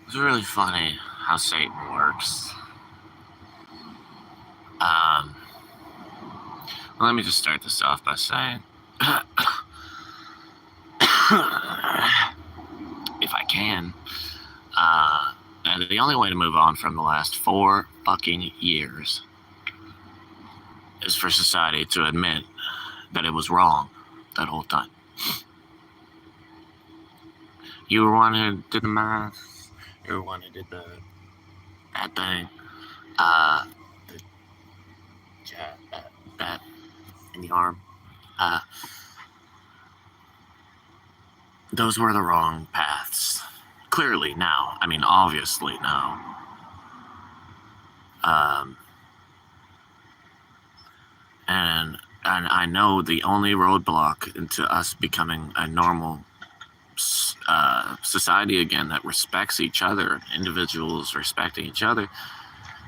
It's really funny how Satan works. Let me just start this off by saying, if I can, and the only way to move on from the last 4 fucking years is for society to admit that it was wrong that whole time. You were one who did the math. You were one who did that thing. The jab, that in the arm. Those were the wrong paths. Clearly now. I mean, obviously now. And I know the only roadblock into us becoming a normal society again that respects each other, individuals respecting each other,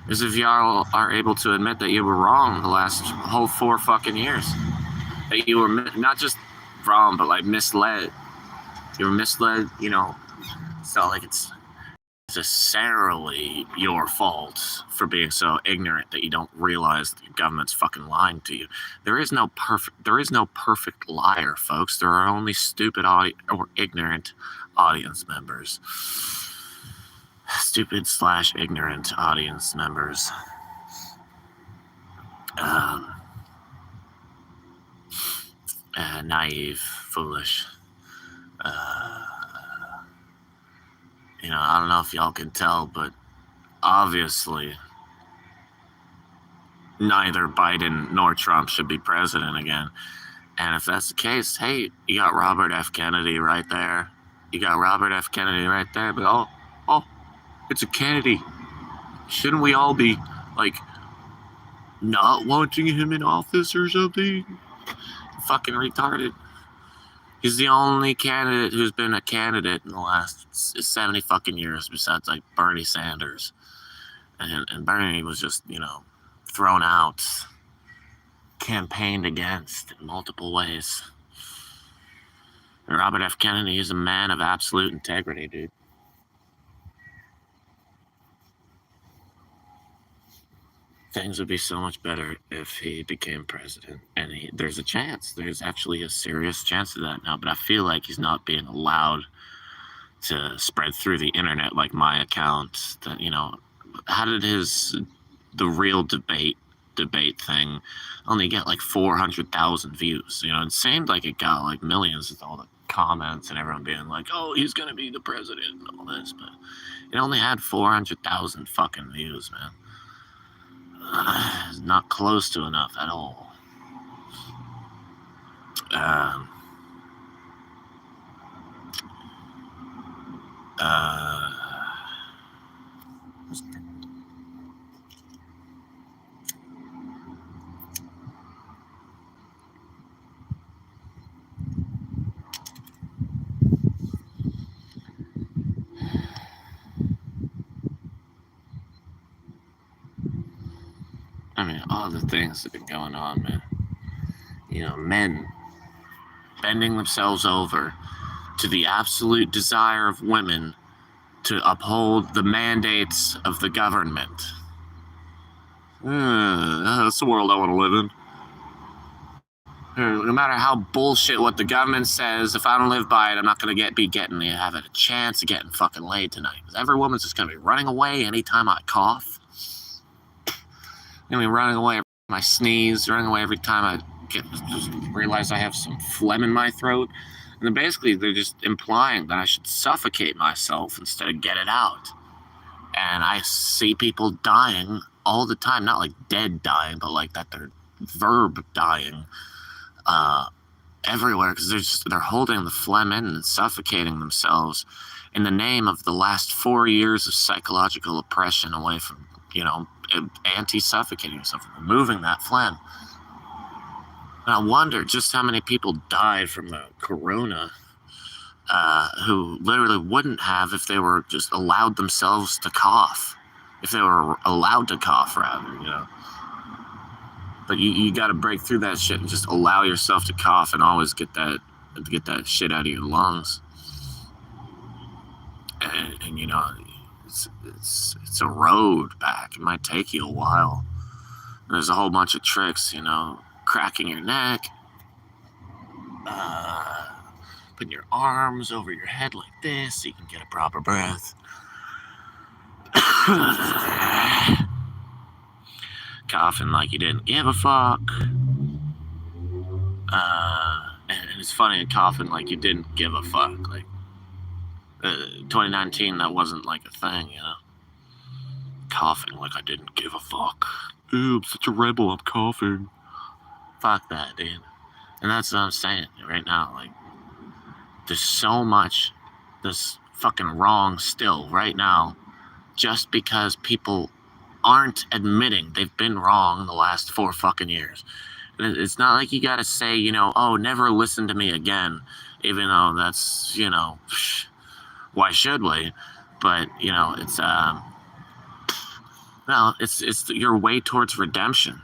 is if y'all are able to admit that you were wrong the last whole 4 fucking years. That you were not just wrong, but like misled. You were misled, you know. It's not like it's necessarily your fault for being so ignorant that you don't realize that the government's fucking lying to you. There is no perfect liar, folks. There are only stupid or ignorant audience members. Stupid/ignorant audience members. Naive, foolish. You know, I don't know if y'all can tell, but obviously neither Biden nor Trump should be president again. And if that's the case, hey, you got Robert F. Kennedy right there. But oh, it's a Kennedy. Shouldn't we all be, like, not wanting him in office or something? Fucking retarded. He's the only candidate who's been a candidate in the last 70 fucking years besides, like, Bernie Sanders. And Bernie was just, you know, thrown out, campaigned against in multiple ways. And Robert F. Kennedy is a man of absolute integrity, dude. Things would be so much better if he became president. And there's a chance. There's actually a serious chance of that now. But I feel like he's not being allowed to spread through the internet like my account. That, you know, how did the real debate thing only get like 400,000 views? You know, it seemed like it got like millions with all the comments and everyone being like, oh, he's going to be the president and all this. But it only had 400,000 fucking views, man. Not close to enough at all. I mean, all the things that have been going on, man. You know, men bending themselves over to the absolute desire of women to uphold the mandates of the government. That's the world I want to live in. No matter how bullshit what the government says, if I don't live by it, I'm not going to have a chance of getting fucking laid tonight. Because every woman's just going to be running away anytime I cough. Gonna be running away every time I sneeze, running away every time I just realize I have some phlegm in my throat. And then basically they're just implying that I should suffocate myself instead of get it out. And I see people dying all the time, not like dead dying, but like that they're verb dying everywhere because they're holding the phlegm in and suffocating themselves in the name of the last 4 years of psychological oppression away from, you know, anti-suffocating yourself, removing that phlegm. And I wonder just how many people died from the corona who literally wouldn't have if they were just allowed themselves to cough. If they were allowed to cough, rather, you know. But you got to break through that shit and just allow yourself to cough and always get that to get that shit out of your lungs. And you know, it's a road back. It might take you a while. There's a whole bunch of tricks, you know, cracking your neck, putting your arms over your head like this so you can get a proper breath. Coughing like you didn't give a fuck. And it's funny, coughing like you didn't give a fuck. Like, 2019, that wasn't like a thing, you know? Coughing like I didn't give a fuck. Ew, I'm such a rebel, I'm coughing. Fuck that, dude. And that's what I'm saying right now. Like, there's so much that's fucking wrong still right now just because people aren't admitting they've been wrong the last 4 fucking years. And it's not like you gotta say, you know, oh, never listen to me again, even though that's, you know, why should we? But, you know, it's your way towards redemption.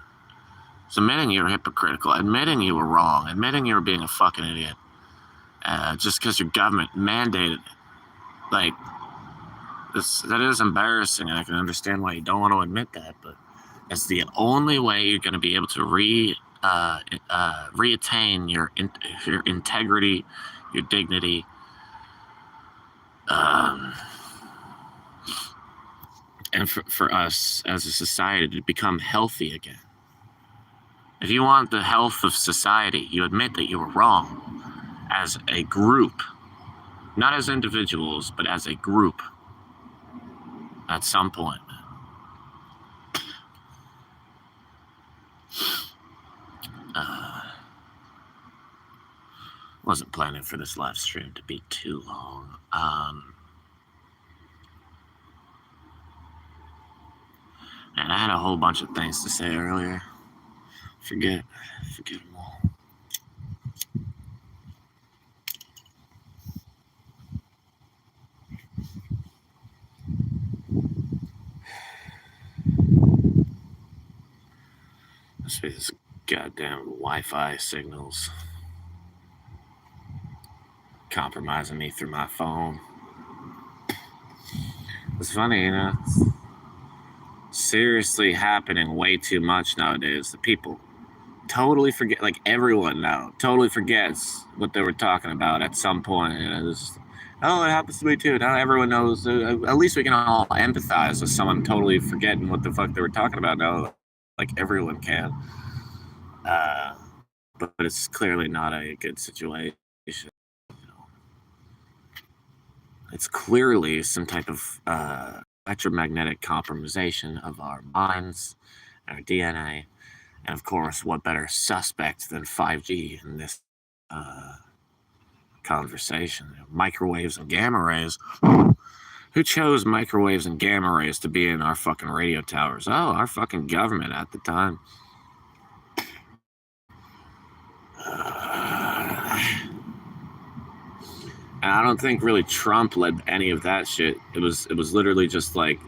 It's admitting you're hypocritical, admitting you were wrong, admitting you were being a fucking idiot, just because your government mandated it. Like, that is embarrassing, and I can understand why you don't want to admit that, but it's the only way you're going to be able to reattain your integrity, your dignity, and for us as a society to become healthy again. If you want the health of society, you admit that you were wrong as a group, not as individuals, but as a group at some point. Wasn't planning for this live stream to be too long. And I had a whole bunch of things to say earlier. Forget them all. Must be this goddamn Wi-Fi signals compromising me through my phone. It's funny, you know, it's seriously happening way too much nowadays. The people totally forget, like everyone now totally forgets what they were talking about at some point. You know, oh, it happens to me too. Now everyone knows. At least we can all empathize with someone totally forgetting what the fuck they were talking about now. Like everyone can. But it's clearly not a good situation. It's clearly some type of electromagnetic compromisation of our minds, our DNA, and of course, what better suspect than 5G in this conversation? Microwaves and gamma rays. Who chose microwaves and gamma rays to be in our fucking radio towers? Oh, our fucking government at the time. And I don't think really Trump led any of that shit. It was literally just like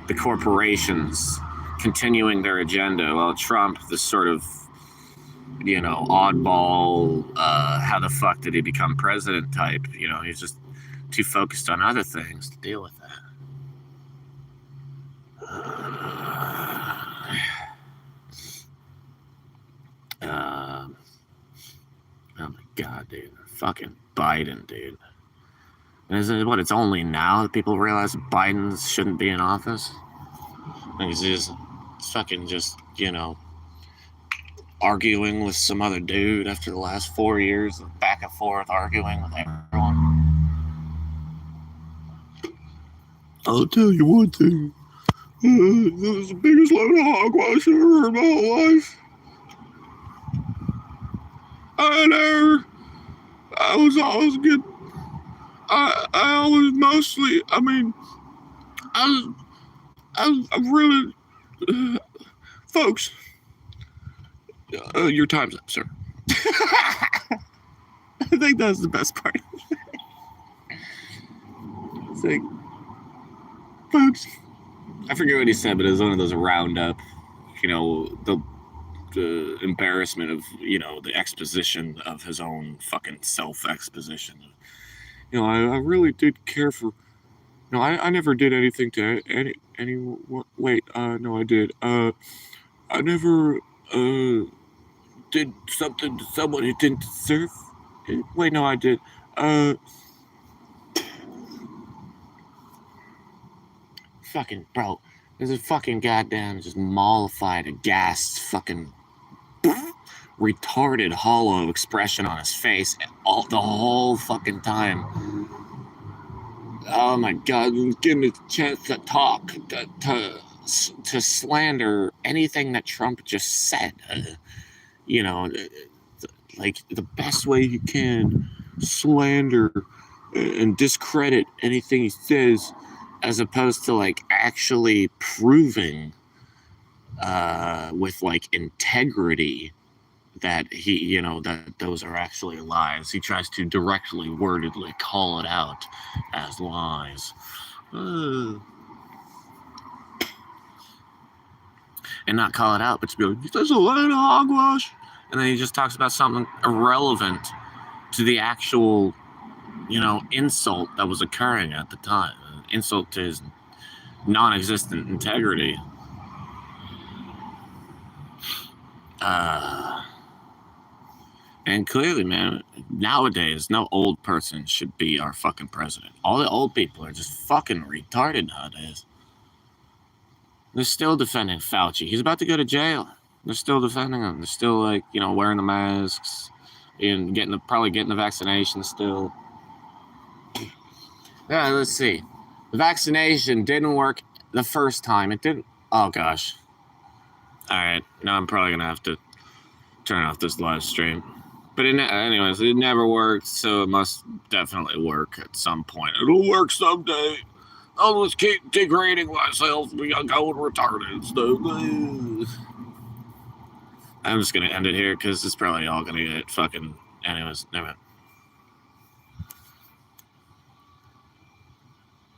the corporations continuing their agenda, while Trump, this sort of, you know, oddball, how the fuck did he become president type, you know, he's just too focused on other things to deal with that. Oh my god, dude. Fucking Biden, dude. Isn't it what, it's only now that people realize Biden shouldn't be in office? Like he's just fucking just, you know, arguing with some other dude after the last 4 years of back and forth arguing with everyone. I'll tell you one thing. That was the biggest load of hogwash I've ever heard in my whole life. I was always good. I always mostly, I mean, I'm really, folks, your time's up, sir. I think that's the best part. It's like, folks, I forget what he said, but it was one of those roundup, you know, the the embarrassment of, you know, the exposition of his own fucking self-exposition. You know, I really did care for. No, I never did anything to any. Wait, no, I did. I never did something to someone who didn't deserve it. Wait, no, I did. Fucking bro, there's a fucking goddamn just mollified, aghast, fucking retarded, hollow expression on his face the whole fucking time. Oh my god, give me a chance to talk, to slander anything that Trump just said. You know, like the best way you can slander and discredit anything he says, as opposed to like actually proving with like integrity that he, you know, that those are actually lies. He tries to directly, wordedly call it out as lies. And not call it out, but to be like, there's a lot of hogwash. And then he just talks about something irrelevant to the actual, you know, insult that was occurring at the time. Insult to his non-existent integrity. And clearly, man, nowadays, no old person should be our fucking president. All the old people are just fucking retarded nowadays. They're still defending Fauci. He's about to go to jail. They're still defending him. They're still, like, you know, wearing the masks and probably getting the vaccination still. Yeah, let's see. The vaccination didn't work the first time. It didn't. Oh, gosh. All right. Now I'm probably going to have to turn off this live stream. But anyways, it never worked, so it must definitely work at some point. It'll work someday. I'll just keep degrading myself. We got going retarded stuff. I'm just going to end it here because it's probably all going to get fucking... Anyways, never mind.